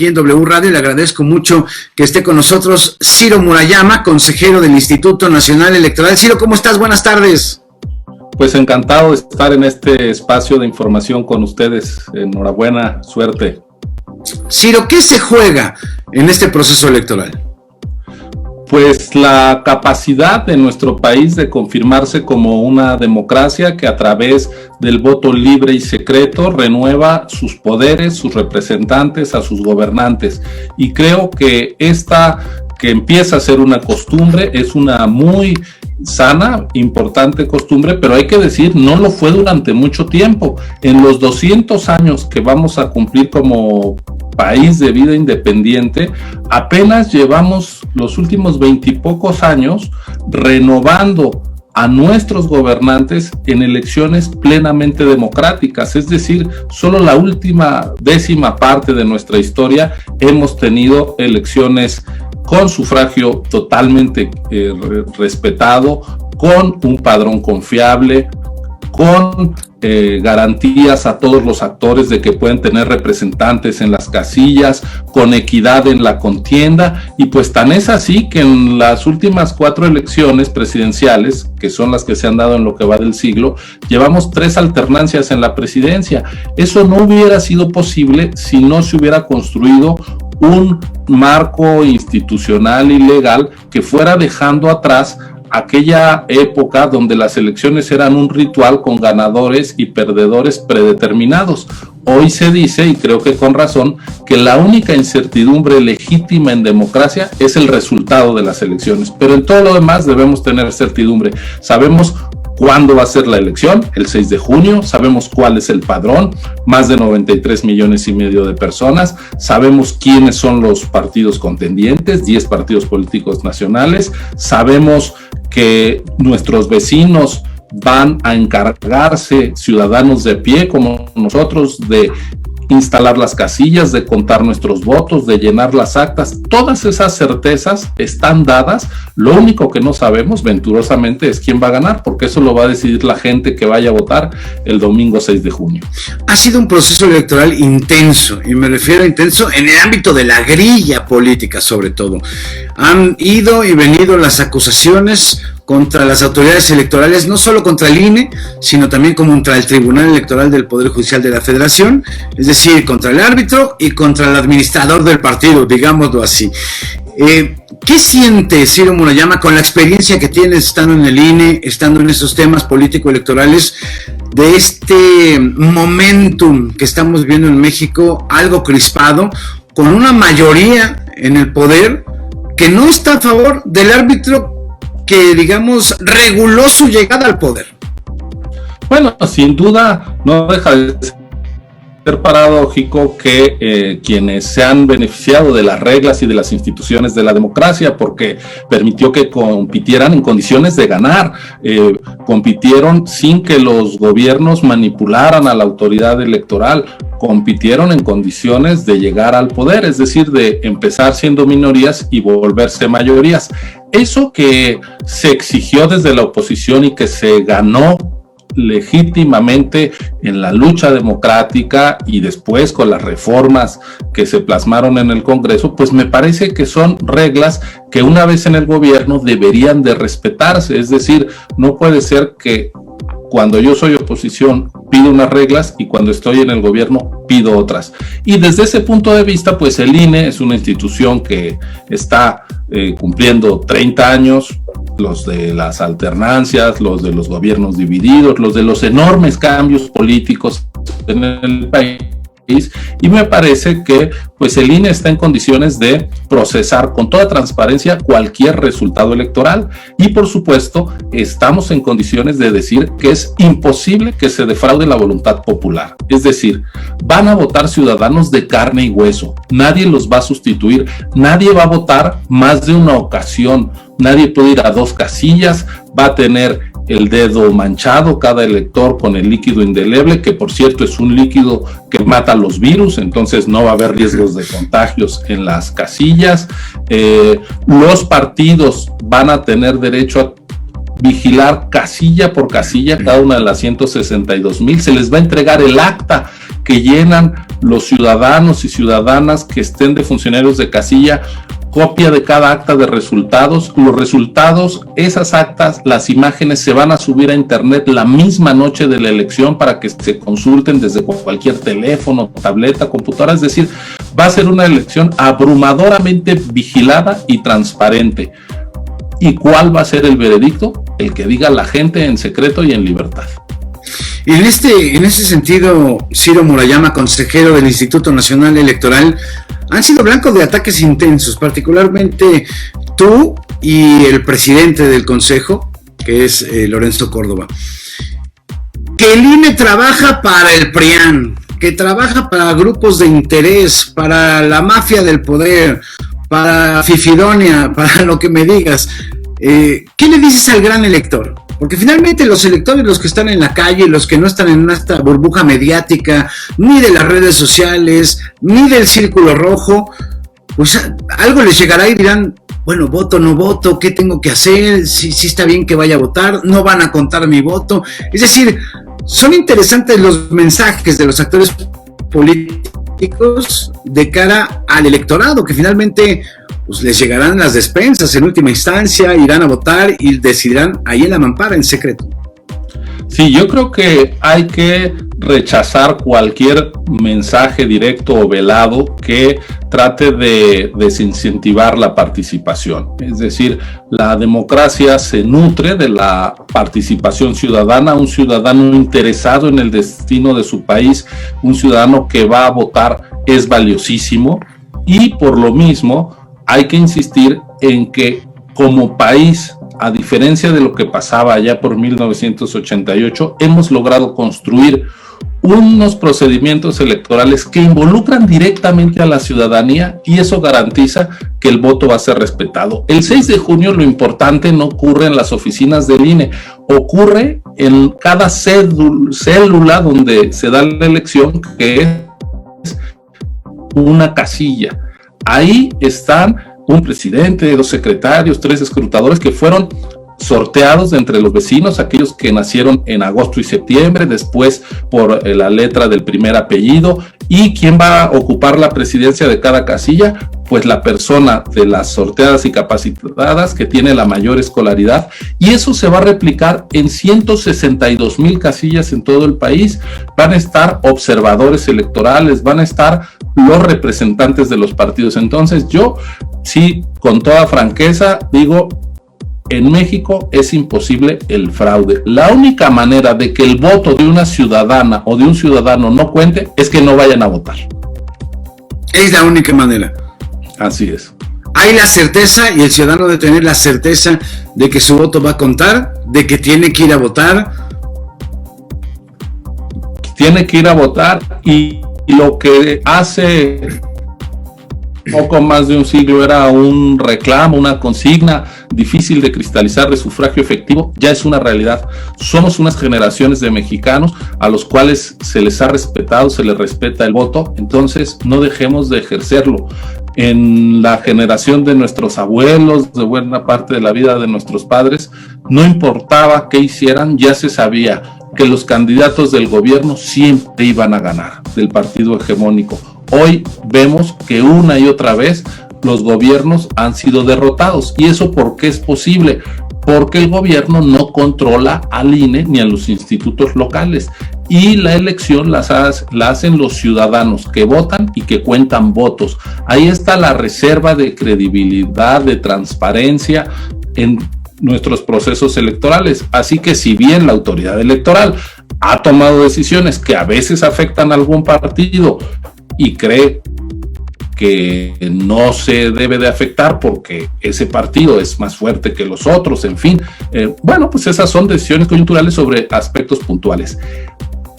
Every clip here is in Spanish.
aquí en W Radio. Le agradezco mucho que esté con nosotros Ciro Murayama, consejero del Instituto Nacional Electoral. Ciro, ¿cómo estás? Buenas tardes. Pues encantado de estar en este espacio de información con ustedes. Enhorabuena, suerte. Ciro, ¿qué se juega en este proceso electoral? Pues la capacidad de nuestro país de confirmarse como una democracia que a través del voto libre y secreto renueva sus poderes, sus representantes, a sus gobernantes. Y creo que esta que empieza a ser una costumbre es una muy sana, importante costumbre, pero hay que decir, no lo fue durante mucho tiempo. En los 200 años que vamos a cumplir como país de vida independiente, apenas llevamos los últimos 20 y pocos años renovando a nuestros gobernantes en elecciones plenamente democráticas, es decir, solo la última décima parte de nuestra historia hemos tenido elecciones con sufragio totalmente respetado, con un padrón confiable, con garantías a todos los actores de que pueden tener representantes en las casillas, con equidad en la contienda, y pues tan es así que en las últimas 4 elecciones presidenciales, que son las que se han dado en lo que va del siglo, llevamos 3 alternancias en la presidencia. Eso no hubiera sido posible si no se hubiera construido un marco institucional y legal que fuera dejando atrás aquella época donde las elecciones eran un ritual con ganadores y perdedores predeterminados. Hoy se dice, y creo que con razón, que la única incertidumbre legítima en democracia es el resultado de las elecciones, pero en todo lo demás debemos tener certidumbre. Sabemos cuándo va a ser la elección, el 6 de junio, sabemos cuál es el padrón, más de 93 millones y medio de personas, sabemos quiénes son los partidos contendientes, 10 partidos políticos nacionales, sabemos que nuestros vecinos van a encargarse, ciudadanos de pie como nosotros, de instalar las casillas, de contar nuestros votos, de llenar las actas. Todas esas certezas están dadas. Lo único que no sabemos, venturosamente, es quién va a ganar, porque eso lo va a decidir la gente que vaya a votar el domingo 6 de junio. Ha sido un proceso electoral intenso, y me refiero a intenso en el ámbito de la grilla política, sobre todo. Han ido y venido las acusaciones contra las autoridades electorales, no solo contra el INE, sino también contra el Tribunal Electoral del Poder Judicial de la Federación, es decir, contra el árbitro y contra el administrador del partido, digámoslo así. ¿Qué siente Ciro Murayama con la experiencia que tiene estando en el INE, estando en esos temas político-electorales, de este momentum que estamos viendo en México, algo crispado, con una mayoría en el poder que no está a favor del árbitro que, digamos, reguló su llegada al poder? Bueno, sin duda no deja de ser paradójico que quienes se han beneficiado de las reglas y de las instituciones de la democracia, porque permitió que compitieran en condiciones de ganar, compitieron sin que los gobiernos manipularan a la autoridad electoral, compitieron en condiciones de llegar al poder, es decir, de empezar siendo minorías y volverse mayorías. Eso que se exigió desde la oposición y que se ganó legítimamente en la lucha democrática y después con las reformas que se plasmaron en el Congreso, pues me parece que son reglas que una vez en el gobierno deberían de respetarse. Es decir, no puede ser que cuando yo soy oposición pido unas reglas y cuando estoy en el gobierno pido otras. Y desde ese punto de vista, pues el INE es una institución que está cumpliendo 30 años, los de las alternancias, los de los gobiernos divididos, los de los enormes cambios políticos en el país, y me parece que pues el INE está en condiciones de procesar con toda transparencia cualquier resultado electoral, y por supuesto estamos en condiciones de decir que es imposible que se defraude la voluntad popular. Es decir, van a votar ciudadanos de carne y hueso, nadie los va a sustituir, nadie va a votar más de una ocasión, nadie puede ir a 2 casillas, va a tener el dedo manchado cada elector con el líquido indeleble, que por cierto es un líquido que mata los virus, entonces no va a haber riesgos de contagios en las casillas. Los partidos van a tener derecho a vigilar casilla por casilla cada una de las 162,000. Se les va a entregar el acta que llenan los ciudadanos y ciudadanas que estén de funcionarios de casilla, copia de cada acta de resultados. Los resultados, esas actas, las imágenes se van a subir a internet la misma noche de la elección para que se consulten desde cualquier teléfono, tableta, computadora. Es decir, va a ser una elección abrumadoramente vigilada y transparente. ¿Y cuál va a ser el veredicto? El que diga la gente en secreto y en libertad. Y en ese sentido, Ciro Murayama, consejero del Instituto Nacional Electoral, han sido blancos de ataques intensos, particularmente tú y el presidente del Consejo, que es Lorenzo Córdoba. Que el INE trabaja para el PRIAN, que trabaja para grupos de interés, para la mafia del poder, para Fifidonia, para lo que me digas. ¿Qué le dices al gran elector? Porque finalmente los electores, los que están en la calle, los que no están en esta burbuja mediática, ni de las redes sociales, ni del círculo rojo, pues algo les llegará y dirán, bueno, voto, no voto, ¿qué tengo que hacer? Si está bien que vaya a votar, no van a contar mi voto. Es decir, son interesantes los mensajes de los actores políticos de cara al electorado, que finalmente pues les llegarán las despensas en última instancia, irán a votar y decidirán ahí en la mampara en secreto. Sí, yo creo que hay que rechazar cualquier mensaje directo o velado que trate de desincentivar la participación. Es decir, la democracia se nutre de la participación ciudadana, un ciudadano interesado en el destino de su país, un ciudadano que va a votar es valiosísimo, y por lo mismo hay que insistir en que como país, a diferencia de lo que pasaba allá por 1988, hemos logrado construir unos procedimientos electorales que involucran directamente a la ciudadanía, y eso garantiza que el voto va a ser respetado. El 6 de junio lo importante no ocurre en las oficinas del INE, ocurre en cada célula donde se da la elección, que es una casilla. Ahí están un presidente, 2 secretarios, 3 escrutadores que fueron sorteados de entre los vecinos, aquellos que nacieron en agosto y septiembre, después por la letra del primer apellido. ¿Y quién va a ocupar la presidencia de cada casilla? Pues la persona de las sorteadas y capacitadas que tiene la mayor escolaridad, y eso se va a replicar en 162,000 casillas en todo el país. Van a estar observadores electorales, van a estar los representantes de los partidos. Entonces yo sí, con toda franqueza digo, en México es imposible el fraude. La única manera de que el voto de una ciudadana o de un ciudadano no cuente es que no vayan a votar. Es la única manera. Así es. Hay la certeza, y el ciudadano debe tener la certeza de que su voto va a contar, de que tiene que ir a votar. Tiene que ir a votar, y lo que hace poco más de un siglo era un reclamo, una consigna difícil de cristalizar de sufragio efectivo, ya es una realidad. Somos unas generaciones de mexicanos a los cuales se les ha respetado, se les respeta el voto, entonces no dejemos de ejercerlo. En la generación de nuestros abuelos, de buena parte de la vida de nuestros padres, no importaba qué hicieran, ya se sabía que los candidatos del gobierno siempre iban a ganar, del partido hegemónico. Hoy vemos que una y otra vez los gobiernos han sido derrotados. ¿Y eso por qué es posible? Porque el gobierno no controla al INE ni a los institutos locales, y la elección la hacen los ciudadanos que votan y que cuentan votos. Ahí está la reserva de credibilidad, de transparencia en nuestros procesos electorales. Así que si bien la autoridad electoral ha tomado decisiones que a veces afectan a algún partido y cree que no se debe de afectar porque ese partido es más fuerte que los otros, en fin, bueno, pues esas son decisiones coyunturales sobre aspectos puntuales.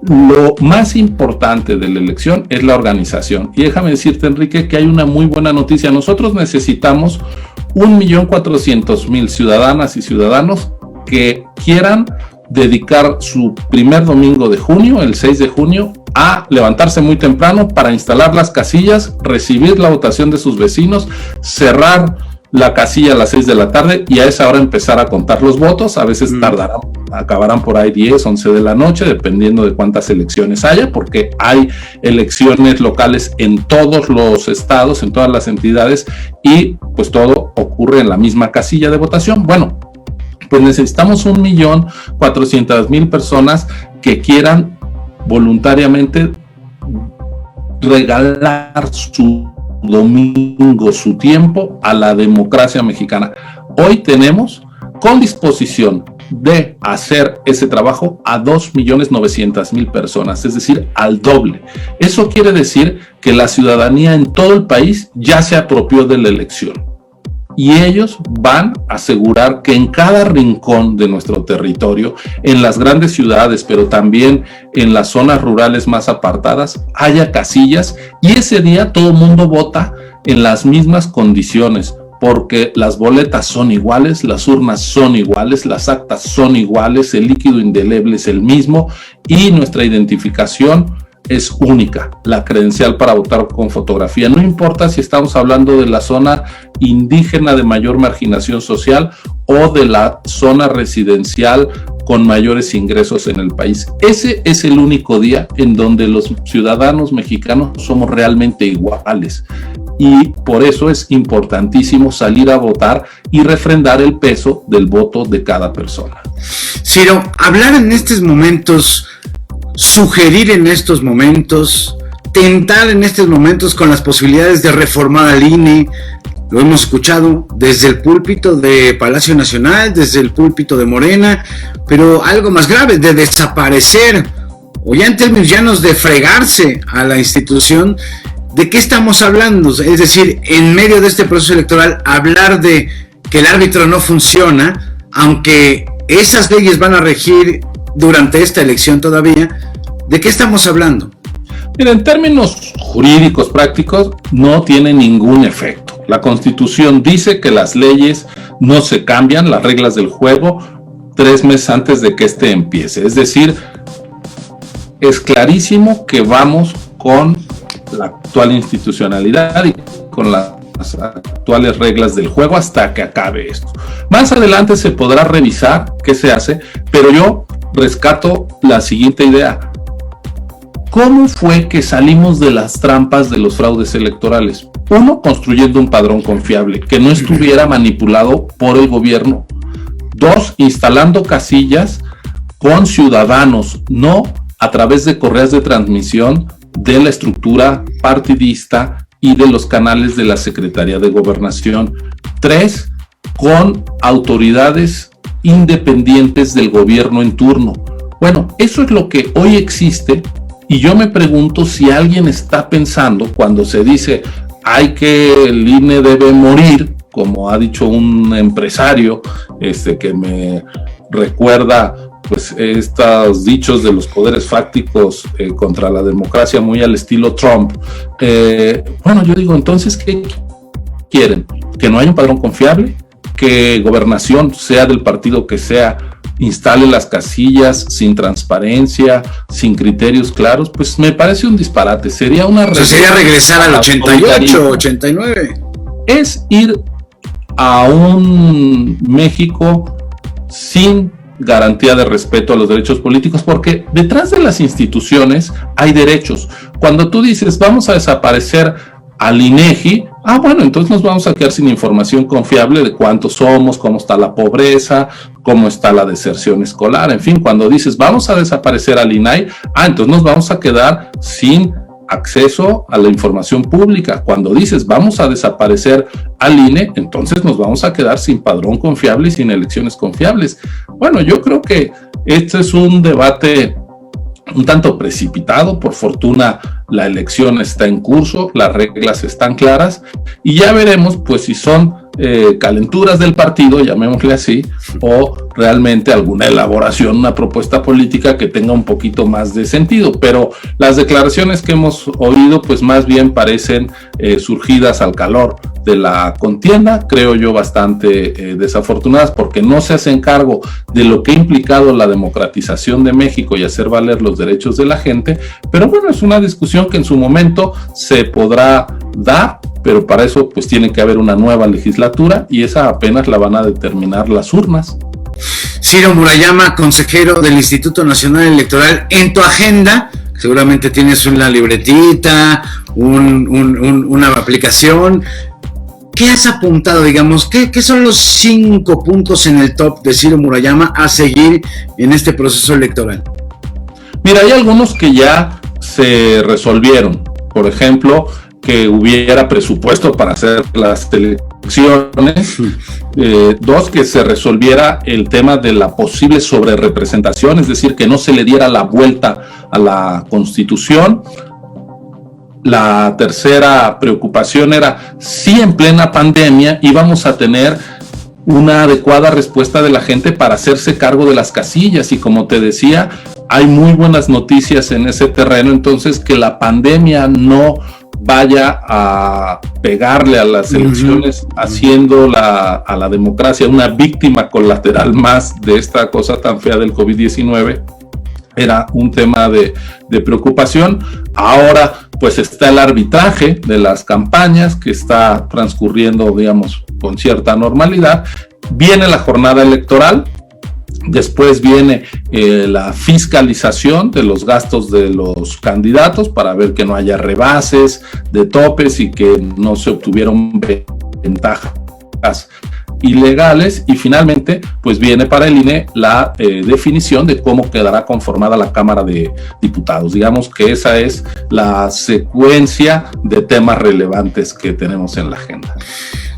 Lo más importante de la elección es la organización, y déjame decirte, Enrique, que hay una muy buena noticia. Nosotros necesitamos 1,400,000 ciudadanas y ciudadanos que quieran dedicar su primer domingo de junio, el 6 de junio, a levantarse muy temprano para instalar las casillas, recibir la votación de sus vecinos, cerrar la casilla a las 6 de la tarde y a esa hora empezar a contar los votos. A veces acabarán por ahí 10, 11 de la noche, dependiendo de cuántas elecciones haya, porque hay elecciones locales en todos los estados, en todas las entidades, y pues todo ocurre en la misma casilla de votación. Bueno, pues necesitamos 1.400.000 personas que quieran voluntariamente regalar su domingo, su tiempo a la democracia mexicana. Hoy tenemos con disposición de hacer ese trabajo a 2.900.000 personas, es decir, al doble. Eso quiere decir que la ciudadanía en todo el país ya se apropió de la elección. Y ellos van a asegurar que en cada rincón de nuestro territorio, en las grandes ciudades, pero también en las zonas rurales más apartadas, haya casillas, y ese día todo el mundo vota en las mismas condiciones, porque las boletas son iguales, las urnas son iguales, las actas son iguales, el líquido indeleble es el mismo y nuestra identificación es única, la credencial para votar con fotografía. No importa si estamos hablando de la zona indígena de mayor marginación social o de la zona residencial con mayores ingresos en el país. Ese es el único día en donde los ciudadanos mexicanos somos realmente iguales. Y por eso es importantísimo salir a votar y refrendar el peso del voto de cada persona. Ciro, hablar en estos momentos, sugerir en estos momentos, tentar en estos momentos con las posibilidades de reformar al INE, lo hemos escuchado desde el púlpito de Palacio Nacional, desde el púlpito de Morena, pero algo más grave, de desaparecer, o ya en términos llanos de fregarse a la institución. ¿De qué estamos hablando? Es decir, en medio de este proceso electoral, hablar de que el árbitro no funciona, aunque esas leyes van a regir durante esta elección todavía. ¿De qué estamos hablando? Mira, en términos jurídicos prácticos, no tiene ningún efecto. La Constitución dice que las leyes no se cambian, las reglas del juego, 3 meses antes de que este empiece. Es decir, es clarísimo que vamos con la actual institucionalidad y con las actuales reglas del juego hasta que acabe esto. Más adelante se podrá revisar qué se hace, pero yo rescato la siguiente idea. ¿Cómo fue que salimos de las trampas de los fraudes electorales? 1, construyendo un padrón confiable, que no estuviera manipulado por el gobierno. 2, instalando casillas con ciudadanos, no a través de correas de transmisión de la estructura partidista y de los canales de la Secretaría de Gobernación. 3, con autoridades independientes del gobierno en turno. Bueno, eso es lo que hoy existe, y yo me pregunto si alguien está pensando, cuando se dice que el INE debe morir, como ha dicho un empresario que me recuerda pues estos dichos de los poderes fácticos contra la democracia, muy al estilo Trump. Bueno, yo digo, entonces, ¿qué quieren? ¿Que no haya un padrón confiable? ¿Que gobernación, sea del partido que sea, instale las casillas sin transparencia, sin criterios claros? Pues me parece un disparate. Sería sería regresar al 88, 89. Es ir a un México sin garantía de respeto a los derechos políticos, porque detrás de las instituciones hay derechos. Cuando tú dices vamos a desaparecer al INEGI, bueno, entonces nos vamos a quedar sin información confiable de cuántos somos, cómo está la pobreza, cómo está la deserción escolar, en fin. Cuando dices vamos a desaparecer al INAI, entonces nos vamos a quedar sin acceso a la información pública. Cuando dices vamos a desaparecer al INE, entonces nos vamos a quedar sin padrón confiable y sin elecciones confiables. Bueno, yo creo que este es un debate un tanto precipitado. Por fortuna la elección está en curso, las reglas están claras y ya veremos pues si son calenturas del partido, llamémosle así, o realmente alguna elaboración, una propuesta política que tenga un poquito más de sentido. Pero las declaraciones que hemos oído pues más bien parecen surgidas al calor de la contienda, creo yo bastante desafortunadas, porque no se hacen cargo de lo que ha implicado la democratización de México y hacer valer los derechos de la gente. Pero bueno, es una discusión que en su momento se podrá dar, pero para eso pues tiene que haber una nueva legislatura y esa apenas la van a determinar las urnas. Ciro Murayama, consejero del Instituto Nacional Electoral, en tu agenda seguramente tienes una libretita, una aplicación. ¿Qué has apuntado, digamos? ¿Qué son los 5 puntos en el top de Ciro Murayama a seguir en este proceso electoral? Mira, hay algunos que ya se resolvieron. Por ejemplo, que hubiera presupuesto para hacer las elecciones. 2, que se resolviera el tema de la posible sobrerepresentación, es decir, que no se le diera la vuelta a la Constitución. La tercera preocupación era si en plena pandemia íbamos a tener una adecuada respuesta de la gente para hacerse cargo de las casillas, y como te decía, hay muy buenas noticias en ese terreno. Entonces, que la pandemia no vaya a pegarle a las elecciones, haciendo a la democracia una víctima colateral más de esta cosa tan fea del COVID-19, era un tema de preocupación. Ahora pues está el arbitraje de las campañas, que está transcurriendo, digamos, con cierta normalidad. Viene la jornada electoral. Después viene la fiscalización de los gastos de los candidatos para ver que no haya rebases de topes y que no se obtuvieron ventajas ilegales. Y finalmente pues viene para el INE la definición de cómo quedará conformada la Cámara de Diputados. Digamos que esa es la secuencia de temas relevantes que tenemos en la agenda.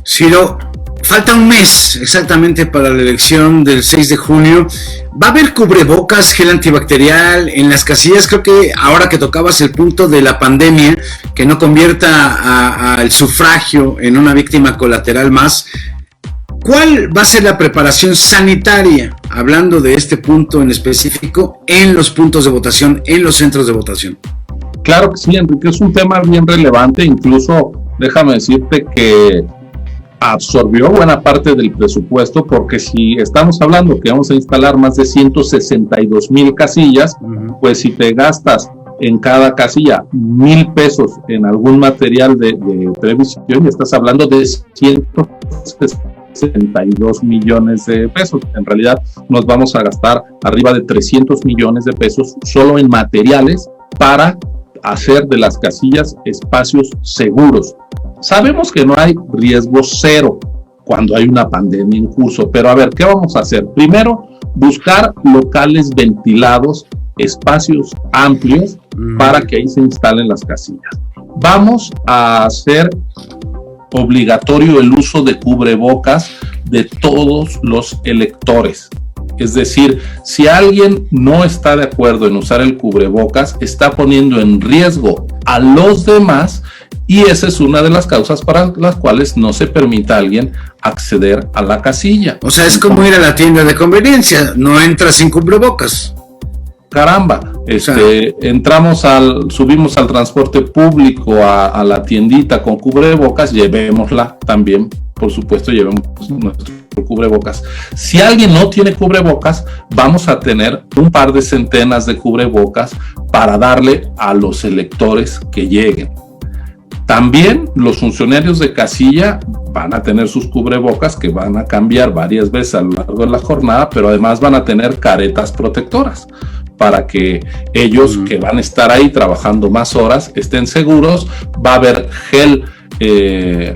Ciro, falta un mes exactamente para la elección del 6 de junio. ¿Va a haber cubrebocas, gel antibacterial en las casillas? Creo que ahora que tocabas el punto de la pandemia, que no convierta al sufragio en una víctima colateral más, ¿cuál va a ser la preparación sanitaria, hablando de este punto en específico, en los puntos de votación, en los centros de votación? Claro que sí, Enrique, es un tema bien relevante. Incluso déjame decirte que absorbió buena parte del presupuesto, porque si estamos hablando que vamos a instalar más de 162,000 casillas, pues si te gastas en cada casilla 1,000 pesos en algún material de previsión, y estás hablando de 162 millones de pesos. En realidad nos vamos a gastar arriba de 300 millones de pesos solo en materiales para hacer de las casillas espacios seguros. Sabemos que no hay riesgo cero cuando hay una pandemia en curso, pero a ver, ¿qué vamos a hacer? Primero, buscar locales ventilados, espacios amplios para que ahí se instalen las casillas. Vamos a hacer obligatorio el uso de cubrebocas de todos los electores. Es decir, si alguien no está de acuerdo en usar el cubrebocas, está poniendo en riesgo a los demás, y esa es una de las causas para las cuales no se permite a alguien acceder a la casilla. O sea, es como ir a la tienda de conveniencia, no entras sin cubrebocas. Caramba, subimos al transporte público a la tiendita con cubrebocas, llevémosla también, por supuesto, llevemos nuestro cubrebocas. Si alguien no tiene cubrebocas, vamos a tener un par de centenas de cubrebocas para darle a los electores que lleguen. También los funcionarios de casilla van a tener sus cubrebocas, que van a cambiar varias veces a lo largo de la jornada, pero además van a tener caretas protectoras para que ellos que van a estar ahí trabajando más horas estén seguros. Va a haber gel,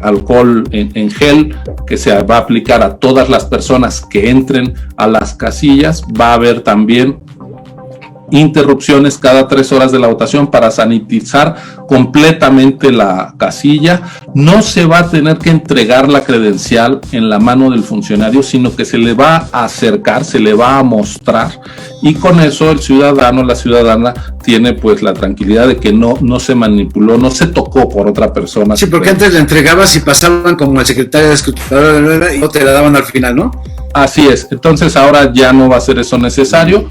alcohol en gel, que se va a aplicar a todas las personas que entren a las casillas. Va a haber también interrupciones cada 3 horas de la votación para sanitizar completamente la casilla. No se va a tener que entregar la credencial en la mano del funcionario, sino que se le va a acercar, se le va a mostrar, y con eso el ciudadano, la ciudadana, tiene pues la tranquilidad de que no se manipuló, no se tocó por otra persona. Sí, porque antes la entregabas y pasaban como el secretario de escrutador y no te la daban al final, ¿no? Así es. Entonces ahora ya no va a ser eso necesario,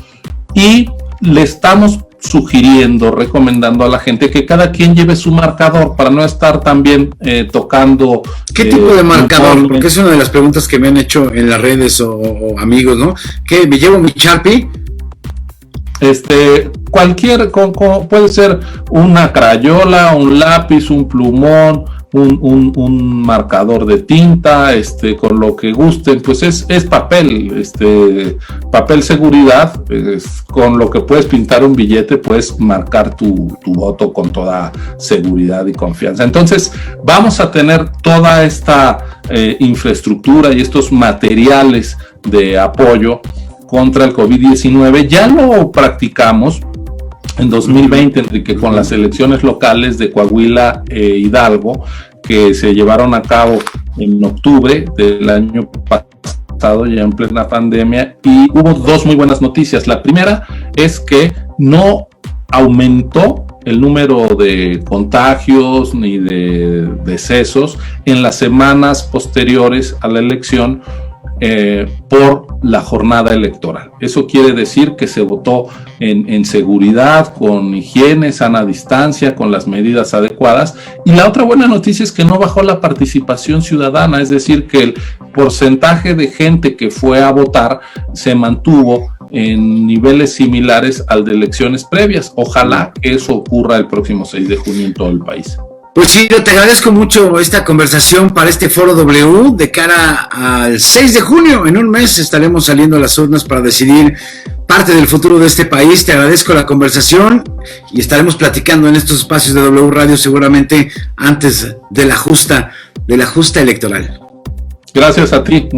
y le estamos sugiriendo, recomendando a la gente que cada quien lleve su marcador para no estar también tocando. ¿Qué tipo de marcador? Porque es una de las preguntas que me han hecho en las redes o amigos, ¿no? ¿Qué? ¿Me llevo mi Sharpie? Cualquier, puede ser una crayola, un lápiz, un plumón, un marcador de tinta, con lo que gusten, pues es papel, papel seguridad, con lo que puedes pintar un billete, puedes marcar tu voto con toda seguridad y confianza. Entonces, vamos a tener toda esta infraestructura y estos materiales de apoyo contra el COVID-19. Ya lo practicamos en 2020, Enrique, con las elecciones locales de Coahuila e Hidalgo, que se llevaron a cabo en octubre del año pasado, ya en plena pandemia, y hubo dos muy buenas noticias. La primera es que no aumentó el número de contagios ni de decesos en las semanas posteriores a la elección por la jornada electoral. Eso quiere decir que se votó en seguridad, con higiene, sana distancia, con las medidas adecuadas. Y la otra buena noticia es que no bajó la participación ciudadana, es decir, que el porcentaje de gente que fue a votar se mantuvo en niveles similares al de elecciones previas. Ojalá que eso ocurra el próximo 6 de junio en todo el país. Pues sí, yo te agradezco mucho esta conversación para este Foro W de cara al 6 de junio. En un mes estaremos saliendo a las urnas para decidir parte del futuro de este país. Te agradezco la conversación y estaremos platicando en estos espacios de W Radio seguramente antes de la justa electoral. Gracias a ti.